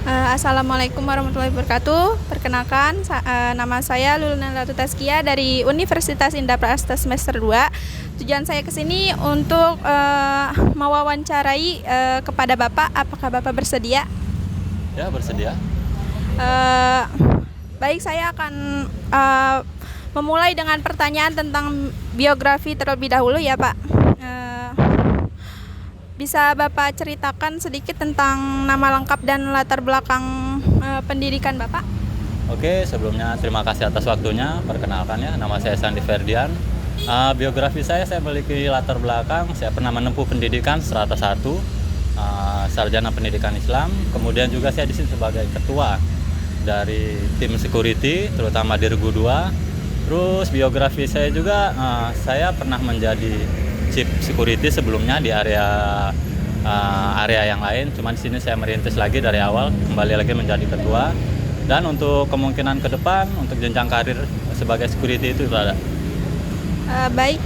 Assalamualaikum warahmatullahi wabarakatuh. Perkenalkan, nama saya Luluna Latu Taskia dari Universitas Indah Prasta semester 2. Tujuan saya ke sini untuk mewawancarai kepada Bapak. Apakah Bapak bersedia? Ya, bersedia. Eh, Baik, saya akan memulai dengan pertanyaan tentang biografi terlebih dahulu ya Pak. Eh, Bisa Bapak ceritakan sedikit tentang nama lengkap dan latar belakang pendidikan Bapak? Oke, sebelumnya terima kasih atas waktunya. Perkenalkan ya, nama saya Sandi Ferdian. Biografi saya memiliki latar belakang. Saya pernah menempuh pendidikan strata 1, sarjana pendidikan Islam. Kemudian juga saya di sini sebagai ketua dari tim security, terutama di Regu 2. Terus biografi saya juga, saya pernah menjadi chief security sebelumnya di area yang lain. Cuma di sini saya merintis lagi dari awal, kembali lagi menjadi ketua. Dan untuk kemungkinan ke depan, untuk jenjang karir sebagai security itu ada. Baik,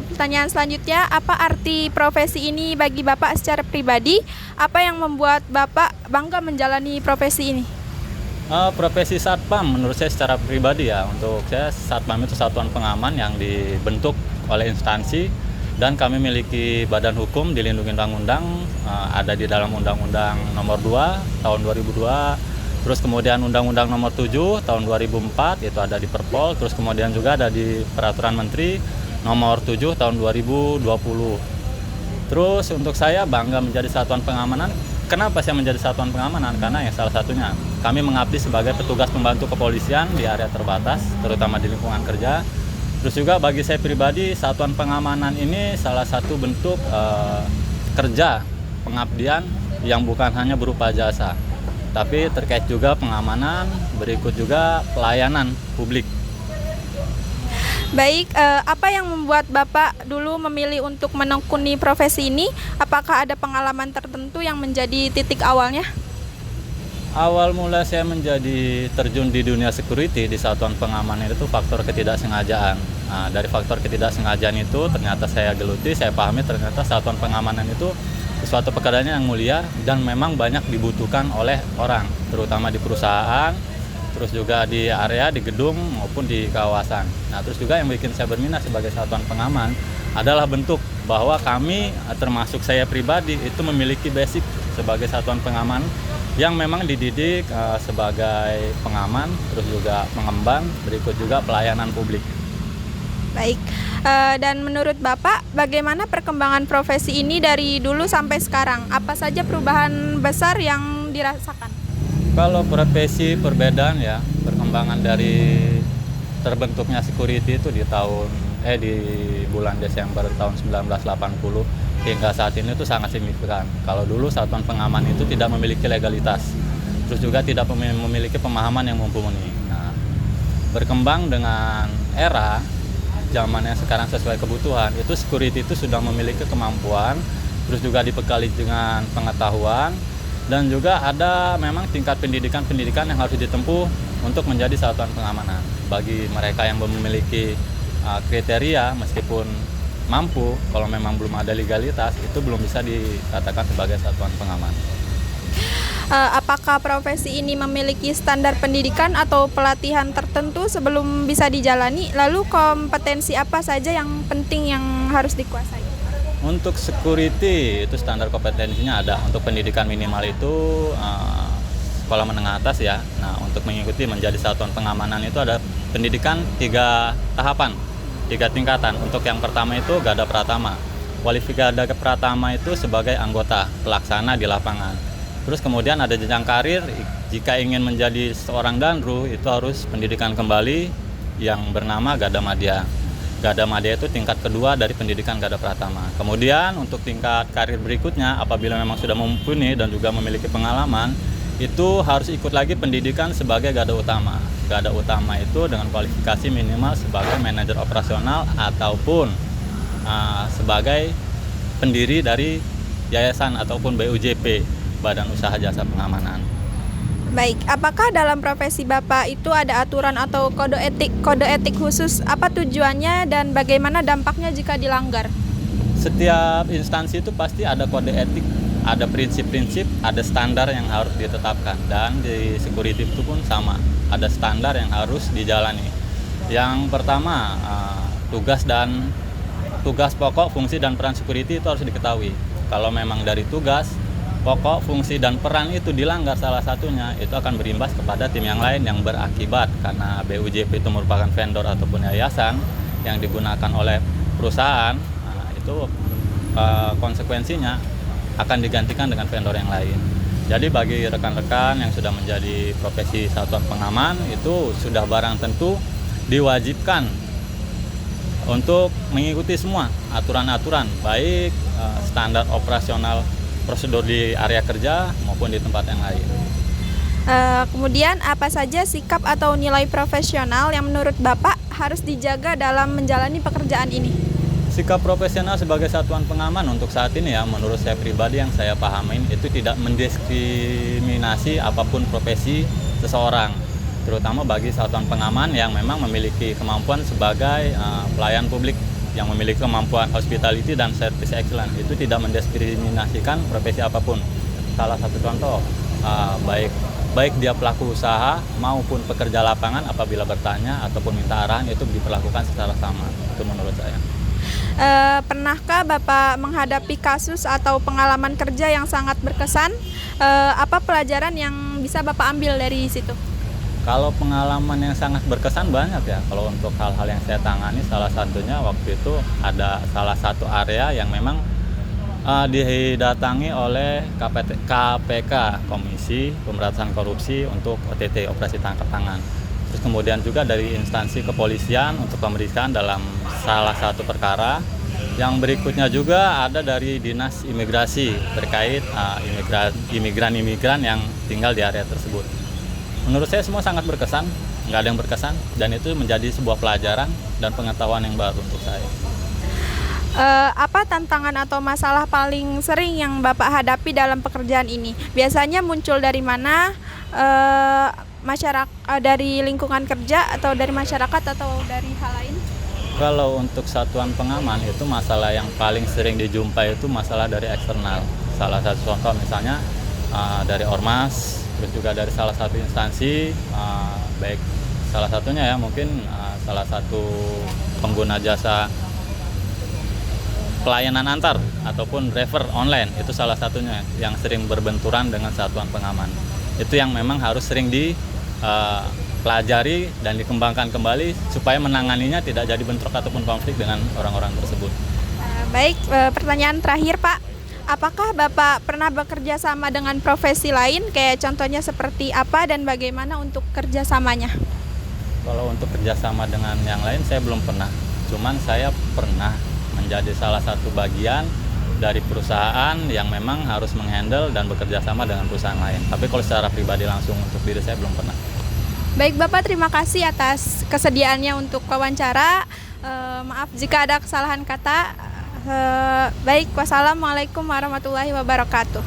pertanyaan selanjutnya, apa arti profesi ini bagi Bapak secara pribadi? Apa yang membuat Bapak bangga menjalani profesi ini? Profesi satpam menurut saya secara pribadi ya, untuk saya satpam itu satuan pengaman yang dibentuk oleh instansi dan kami memiliki badan hukum dilindungi undang-undang, ada di dalam Undang-Undang Nomor 2 tahun 2002, terus kemudian Undang-Undang Nomor 7 tahun 2004 itu ada di Perpol, terus kemudian juga ada di Peraturan Menteri Nomor 7 tahun 2020. Terus untuk saya bangga menjadi satuan pengamanan. Kenapa saya menjadi satuan pengamanan? Karena ya salah satunya kami mengabdi sebagai petugas pembantu kepolisian di area terbatas, terutama di lingkungan kerja. Terus juga bagi saya pribadi, satuan pengamanan ini salah satu bentuk kerja pengabdian yang bukan hanya berupa jasa, tapi terkait juga pengamanan, berikut juga pelayanan publik. Baik, apa yang membuat Bapak dulu memilih untuk menekuni profesi ini? Apakah ada pengalaman tertentu yang menjadi titik awalnya? Awal mula saya menjadi terjun di dunia security di satuan pengamanan itu faktor ketidaksengajaan. Nah, dari faktor ketidaksengajaan itu ternyata saya geluti, saya pahami ternyata satuan pengamanan itu suatu pekerjaan yang mulia dan memang banyak dibutuhkan oleh orang, terutama di perusahaan, terus juga di area, di gedung maupun di kawasan. Nah, terus juga yang bikin saya berminat sebagai satuan pengaman adalah bentuk bahwa kami, termasuk saya pribadi, itu memiliki basic sebagai satuan pengaman yang memang dididik sebagai pengaman, terus juga pengemban, berikut juga pelayanan publik. Baik, dan menurut Bapak, bagaimana perkembangan profesi ini dari dulu sampai sekarang? Apa saja perubahan besar yang dirasakan? Kalau profesi perbedaan ya, perkembangan dari terbentuknya security itu di bulan Desember tahun 1980 hingga saat ini itu sangat signifikan. Kalau dulu satuan pengaman itu tidak memiliki legalitas, terus juga tidak memiliki pemahaman yang mumpuni. Nah, berkembang dengan era zaman yang sekarang sesuai kebutuhan, itu security itu sudah memiliki kemampuan, terus juga dibekali dengan pengetahuan, dan juga ada memang tingkat pendidikan yang harus ditempuh untuk menjadi satuan pengamanan. Bagi mereka yang memiliki kriteria, meskipun mampu, kalau memang belum ada legalitas, itu belum bisa dikatakan sebagai satuan pengaman. Apakah profesi ini memiliki standar pendidikan atau pelatihan tertentu sebelum bisa dijalani? Lalu kompetensi apa saja yang penting yang harus dikuasai? Untuk security itu standar kompetensinya ada. Untuk pendidikan minimal itu sekolah menengah atas ya. Nah, untuk mengikuti menjadi satuan pengamanan itu ada pendidikan 3 tahapan, 3 tingkatan. Untuk yang pertama itu Gada Pratama. Kualifikasi Gada Pratama itu sebagai anggota pelaksana di lapangan. Terus kemudian ada jenjang karir, jika ingin menjadi seorang danru itu harus pendidikan kembali yang bernama Gada Madya. Gada Madya itu tingkat kedua dari pendidikan Gada Pratama. Kemudian untuk tingkat karir berikutnya, apabila memang sudah mumpuni dan juga memiliki pengalaman, itu harus ikut lagi pendidikan sebagai Gada Utama. Gada Utama itu dengan kualifikasi minimal sebagai manajer operasional ataupun sebagai pendiri dari yayasan ataupun BUJP, Badan Usaha Jasa Pengamanan. Baik, apakah dalam profesi Bapak itu ada aturan atau kode etik khusus? Apa tujuannya dan bagaimana dampaknya jika dilanggar? Setiap instansi itu pasti ada kode etik ada prinsip-prinsip, ada standar yang harus ditetapkan, dan di security itu pun sama, ada standar yang harus dijalani. Yang pertama, tugas pokok, fungsi dan peran security itu harus diketahui. Kalau memang dari tugas pokok, fungsi dan peran itu dilanggar salah satunya, itu akan berimbas kepada tim yang lain yang berakibat, karena BUJP itu merupakan vendor ataupun yayasan yang digunakan oleh perusahaan. Nah, itu konsekuensinya akan digantikan dengan vendor yang lain. Jadi bagi rekan-rekan yang sudah menjadi profesi satuan pengaman, itu sudah barang tentu diwajibkan untuk mengikuti semua aturan-aturan, baik standar operasional prosedur di area kerja maupun di tempat yang lain. Kemudian apa saja sikap atau nilai profesional yang menurut Bapak harus dijaga dalam menjalani pekerjaan ini? Sikap profesional sebagai satuan pengaman untuk saat ini ya, menurut saya pribadi yang saya pahamin itu tidak mendiskriminasi apapun profesi seseorang, terutama bagi satuan pengaman yang memang memiliki kemampuan sebagai pelayan publik, yang memiliki kemampuan hospitality dan service excellence. Itu tidak mendiskriminasikan profesi apapun. Salah satu contoh, baik dia pelaku usaha maupun pekerja lapangan, apabila bertanya ataupun minta arahan itu diperlakukan secara sama. Itu menurut saya. Pernahkah Bapak menghadapi kasus atau pengalaman kerja yang sangat berkesan? Apa pelajaran yang bisa Bapak ambil dari situ? Kalau pengalaman yang sangat berkesan banyak ya. Kalau untuk hal-hal yang saya tangani, salah satunya waktu itu ada salah satu area yang memang didatangi oleh KPK, Komisi Pemberantasan Korupsi, untuk OTT, operasi tangkap tangan. Terus kemudian juga dari instansi kepolisian untuk pemeriksaan dalam salah satu perkara. Yang berikutnya juga ada dari Dinas Imigrasi terkait imigran-imigran yang tinggal di area tersebut. Menurut saya semua sangat berkesan, nggak ada yang berkesan, dan itu menjadi sebuah pelajaran dan pengetahuan yang baru untuk saya. Apa tantangan atau masalah paling sering yang Bapak hadapi dalam pekerjaan ini? Biasanya muncul dari mana? Dari lingkungan kerja atau dari masyarakat atau dari hal lain? Kalau untuk satuan pengaman itu masalah yang paling sering dijumpai itu masalah dari eksternal. Salah satu contoh misalnya dari ormas, terus juga dari salah satu instansi, baik salah satunya ya mungkin salah satu pengguna jasa pelayanan antar ataupun driver online, itu salah satunya yang sering berbenturan dengan satuan pengaman. Itu yang memang harus sering dipelajari dan dikembangkan kembali supaya menanganinya tidak jadi bentrok ataupun konflik dengan orang-orang tersebut. Baik, pertanyaan terakhir Pak. Apakah Bapak pernah bekerja sama dengan profesi lain? Kayak contohnya seperti apa dan bagaimana untuk kerjasamanya? Kalau untuk kerjasama dengan yang lain saya belum pernah. Cuman saya pernah menjadi salah satu bagian dari perusahaan yang memang harus menghandle dan bekerja sama dengan perusahaan lain. Tapi kalau secara pribadi langsung untuk diri saya belum pernah. Baik Bapak, terima kasih atas kesediaannya untuk wawancara. Maaf jika ada kesalahan kata. Baik, wassalamualaikum warahmatullahi wabarakatuh.